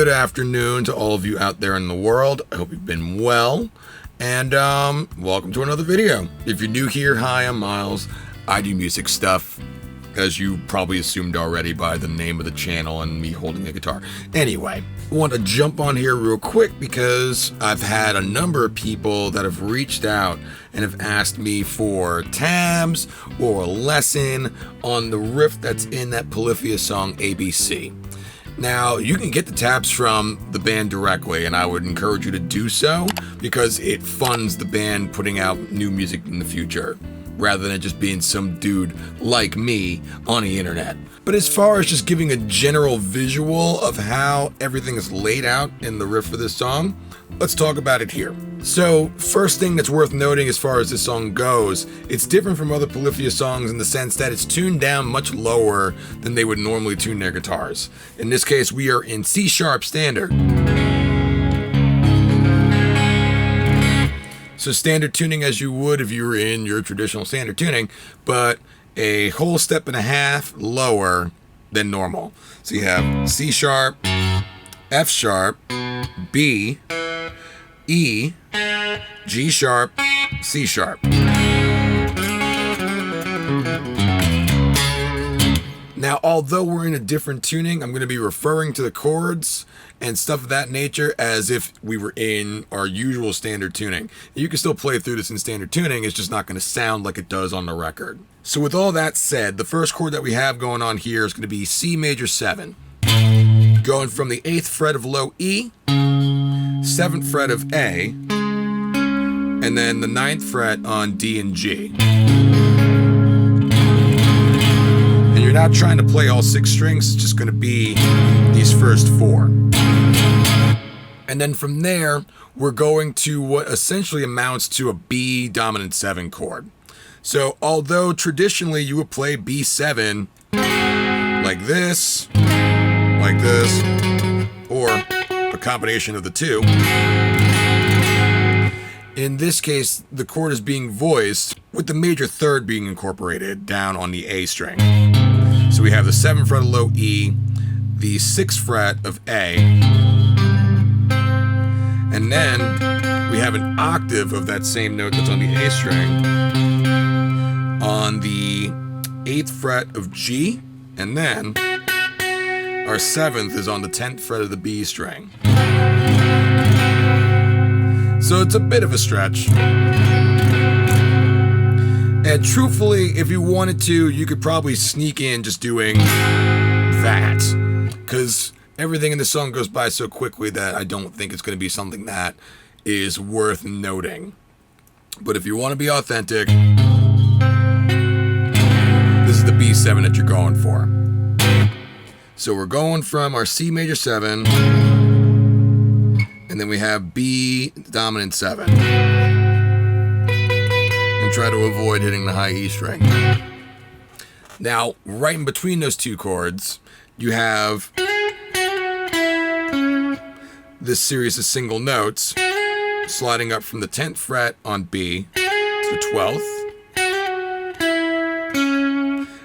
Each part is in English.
Good afternoon to all of you out there in the world. I hope you've been well, and welcome to another video. If you're new here, hi, I'm Miles. I do music stuff, as you probably assumed already by the name of the channel and me holding a guitar. Anyway, I want to jump on here real quick because I've had a number of people that have reached out and have asked me for tabs or a lesson on the riff that's in that Polyphia song ABC. Now, you can get the tabs from the band directly, and I would encourage you to do so because it funds the band putting out new music in the future, rather than it just being some dude like me on the internet. But as far as just giving a general visual of how everything is laid out in the riff for this song, let's talk about it here. So, first thing that's worth noting as far as this song goes, it's different from other Polyphia songs in the sense that it's tuned down much lower than they would normally tune their guitars. In this case, we are in C# standard. So standard tuning as you would if you were in your traditional standard tuning, but a whole step and a half lower than normal. So you have C#, F#, B, E, G#, C#. Now, although we're in a different tuning, I'm going to be referring to the chords and stuff of that nature as if we were in our usual standard tuning. You can still play through this in standard tuning, it's just not going to sound like it does on the record. So with all that said, the first chord that we have going on here is going to be C major 7. Going from the 8th fret of low E, 7th fret of A, and then the 9th fret on D and G. And you're not trying to play all 6 strings, it's just going to be these first 4. And then from there, we're going to what essentially amounts to a B dominant 7 chord. So although traditionally you would play B7 like this, or a combination of the two, in this case, the chord is being voiced with the major 3rd being incorporated down on the A string. So we have the 7th fret of low E, the 6th fret of A, and then we have an octave of that same note that's on the A string on the 8th fret of G, and then our 7th is on the 10th fret of the B string. So it's a bit of a stretch. And truthfully, if you wanted to, you could probably sneak in just doing that, because everything in the song goes by so quickly that I don't think it's going to be something that is worth noting. But if you want to be authentic, this is the B7 that you're going for. So we're going from our C major 7, and then we have B dominant 7. And try to avoid hitting the high E string. Now, right in between those two chords, you have this series of single notes sliding up from the 10th fret on B to the 12th.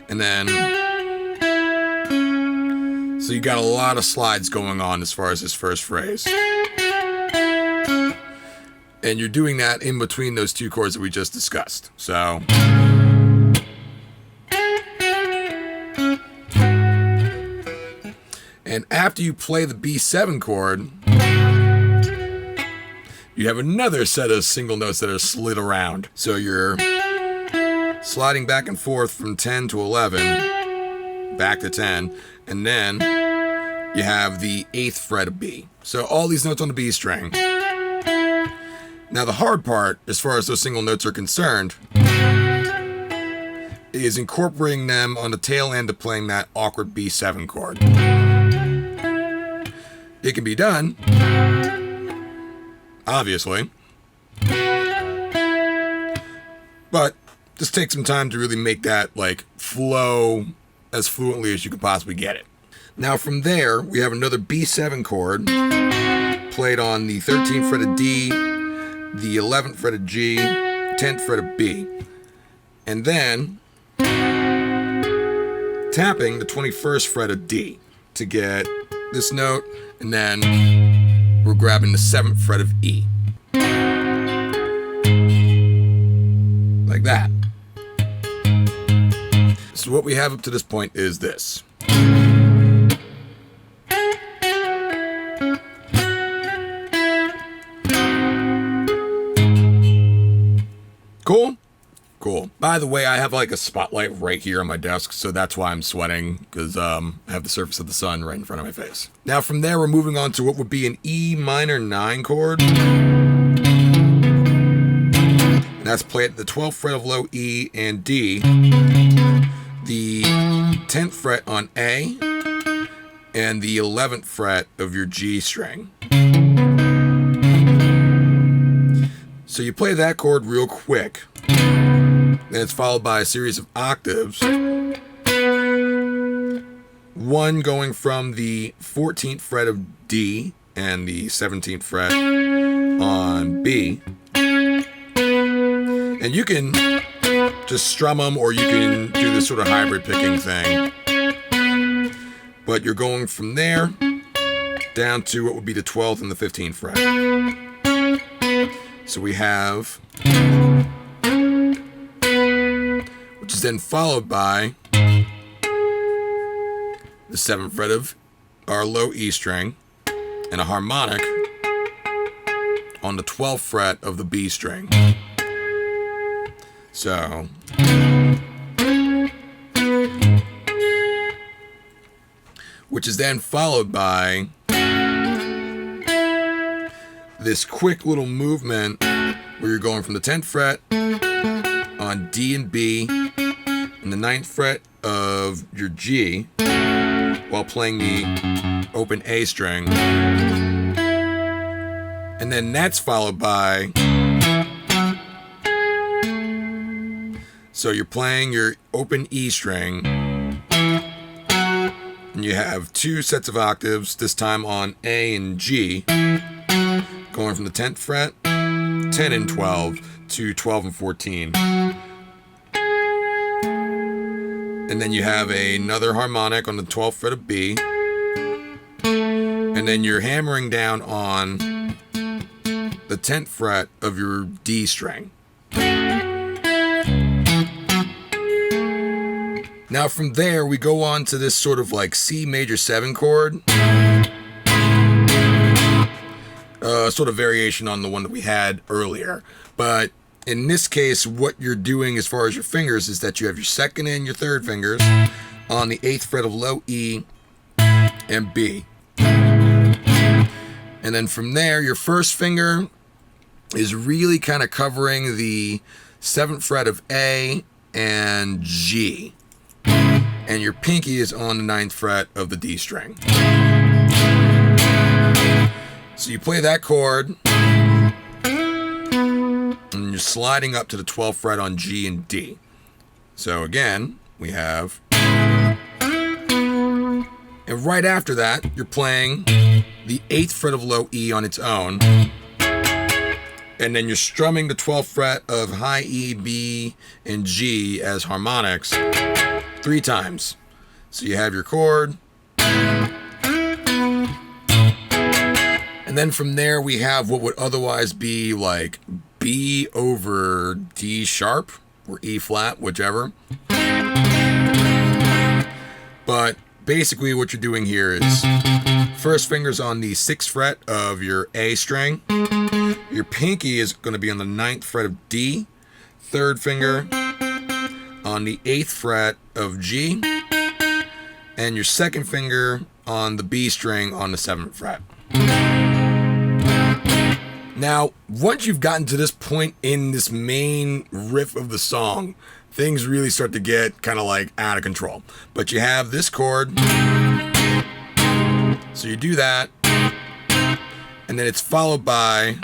And then, so you got a lot of slides going on as far as this first phrase. And you're doing that in between those two chords that we just discussed. So, and after you play the B7 chord, you have another set of single notes that are slid around. So you're sliding back and forth from 10 to 11, back to 10, and then you have the 8th fret of B. So all these notes on the B string. Now the hard part, as far as those single notes are concerned, is incorporating them on the tail end of playing that awkward B7 chord. It can be done, obviously, but just take some time to really make that like flow as fluently as you could possibly get it. Now from there, we have another B7 chord played on the 13th fret of D, the 11th fret of G, 10th fret of B, and then tapping the 21st fret of D to get this note, and then we're grabbing the 7th fret of E. Like that. So what we have up to this point is this. Cool? Cool. By the way, I have like a spotlight right here on my desk, so that's why I'm sweating, because I have the surface of the sun right in front of my face. Now from there, we're moving on to what would be an E minor 9 chord. And that's played at the 12th fret of low E and D, the 10th fret on A, and the 11th fret of your G string. So you play that chord real quick. Then it's followed by a series of octaves. One going from the 14th fret of D and the 17th fret on B. And you can just strum them, or you can do this sort of hybrid picking thing. But you're going from there down to what would be the 12th and the 15th fret. So we have, which is then followed by the 7th fret of our low E string and a harmonic on the 12th fret of the B string. So which is then followed by this quick little movement where you're going from the 10th fret on D and B and the 9th fret of your G while playing the open A string. And then that's followed by, so you're playing your open E string and you have 2 sets of octaves, this time on A and G, going from the 10th fret, 10 and 12, to 12 and 14. And then you have another harmonic on the 12th fret of B. And then you're hammering down on the 10th fret of your D string. Now from there, we go on to this sort of like C major 7 chord. Sort of variation on the one that we had earlier. But in this case, what you're doing as far as your fingers is that you have your 2nd and your 3rd fingers on the 8th fret of low E and B. And then from there, your 1st finger is really kind of covering the 7th fret of A and G. And your pinky is on the 9th fret of the D string. So you play that chord, and you're sliding up to the 12th fret on G and D. So again, we have, and right after that, you're playing the 8th fret of low E on its own, and then you're strumming the 12th fret of high E, B, and G as harmonics 3 times. So you have your chord. And then from there we have what would otherwise be like B over D sharp or E flat, whichever. But basically what you're doing here is 1st finger's on the 6th fret of your A string. Your pinky is going to be on the 9th fret of D. 3rd finger on the 8th fret of G. And your 2nd finger on the B string on the 7th fret. Now, once you've gotten to this point in this main riff of the song, things really start to get kind of like out of control. But you have this chord, so you do that, and then it's followed by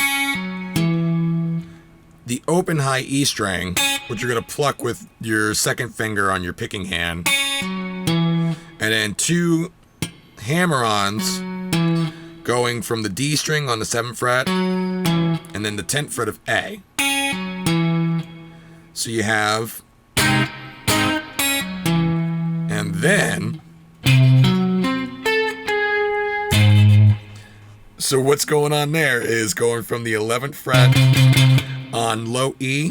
the open high E string, which you're going to pluck with your 2nd finger on your picking hand, and then 2 hammer-ons going from the D string on the 7th fret and then the 10th fret of A. So you have, and then So what's going on there is going from the 11th fret on low E.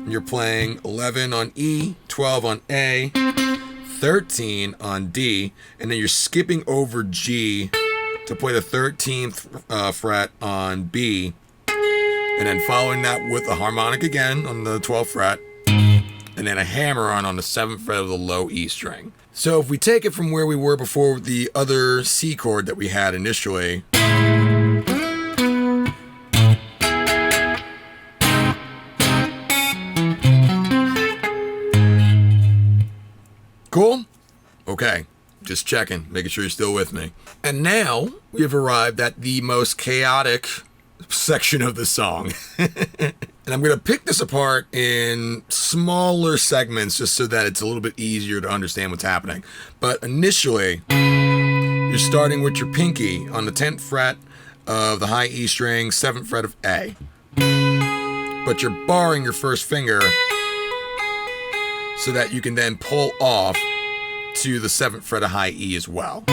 You're playing 11 on E, 12 on A, 13 on D, and then you're skipping over G to play the 13th fret on B, and then following that with a harmonic again on the 12th fret, and then a hammer on the 7th fret of the low E string. So if we take it from where we were before with the other C chord that we had initially, cool? Okay, just checking, making sure you're still with me. And now we have arrived at the most chaotic section of the song. And I'm going to pick this apart in smaller segments just so that it's a little bit easier to understand what's happening. But initially, you're starting with your pinky on the 10th fret of the high E string, 7th fret of A. But you're barring your first finger so that you can then pull off to the 7th fret of high E as well.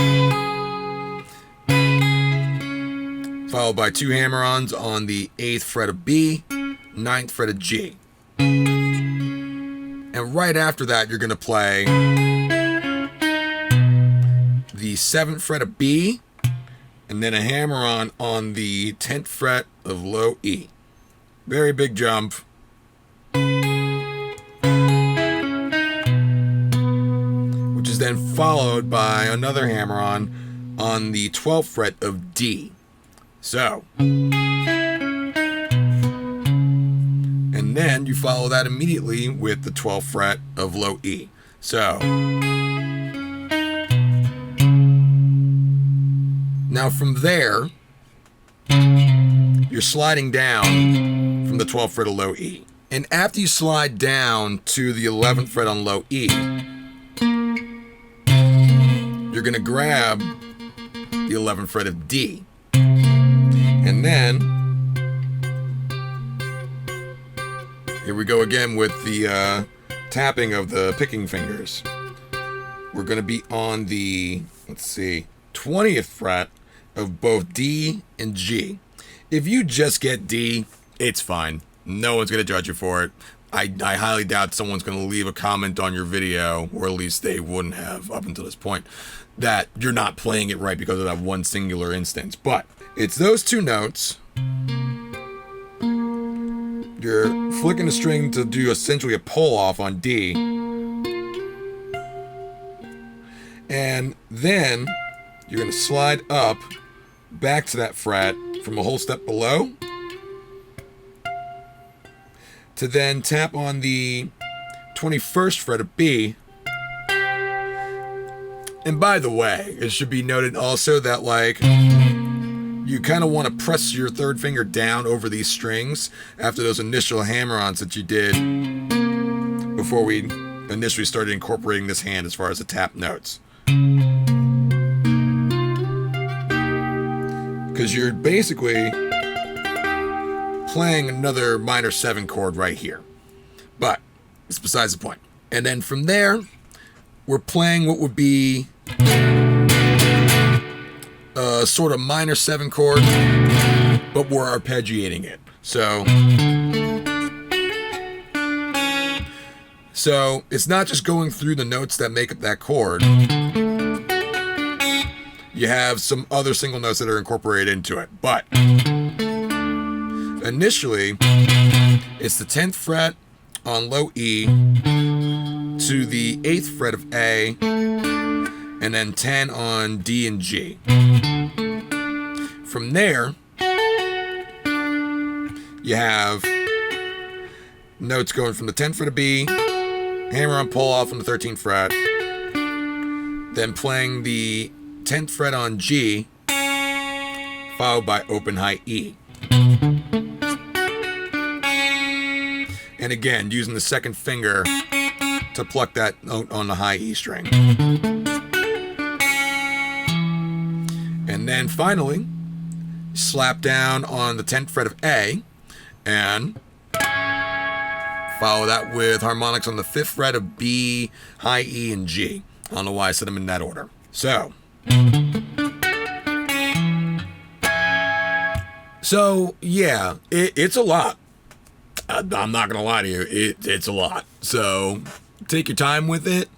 Followed by 2 hammer-ons on the 8th fret of B, 9th fret of G. And right after that, you're going to play the 7th fret of B, and then a hammer-on the 10th fret of low E. Very big jump. Which is then followed by another hammer-on the 12th fret of D. So, and then you follow that immediately with the 12th fret of low E. So, now from there, you're sliding down from the 12th fret of low E. And after you slide down to the 11th fret on low E, you're going to grab the 11th fret of D. And then, here we go again with the tapping of the picking fingers. We're going to be on the, 20th fret of both D and G. If you just get D, it's fine. No one's going to judge you for it. I highly doubt someone's going to leave a comment on your video, or at least they wouldn't have up until this point, that you're not playing it right because of that one singular instance. But it's those two notes. You're flicking the string to do essentially a pull off on D. And then you're going to slide up back to that fret from a whole step below to then tap on the 21st fret of B. And by the way, it should be noted also that, like, you kind of want to press your third finger down over these strings after those initial hammer-ons that you did before we initially started incorporating this hand as far as the tap notes. Because you're basically playing another minor 7 chord right here. But it's besides the point. And then from there, we're playing what would be a sort of minor 7 chord, but we're arpeggiating it. So it's not just going through the notes that make up that chord. You have some other single notes that are incorporated into it. But initially, it's the 10th fret on low E to the 8th fret of A, and then 10 on D and G. From there, you have notes going from the 10th fret of B, hammer on pull off on the 13th fret, then playing the 10th fret on G, followed by open high E. And again, using the second finger to pluck that note on the high E string. And then finally, slap down on the 10th fret of A, and follow that with harmonics on the 5th fret of B, high E, and G. I don't know why I said them in that order. So, So yeah, it's a lot. I'm not gonna lie to you, it's a lot. So take your time with it.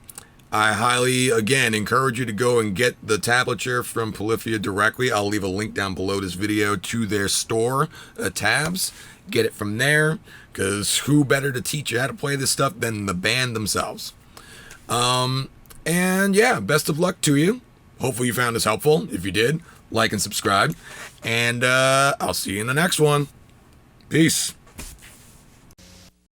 I highly, again, encourage you to go and get the tablature from Polyphia directly. I'll leave a link down below this video to their store, tabs. Get it from there, because who better to teach you how to play this stuff than the band themselves? And yeah, best of luck to you. Hopefully you found this helpful. If you did, like and subscribe. And I'll see you in the next one. Peace.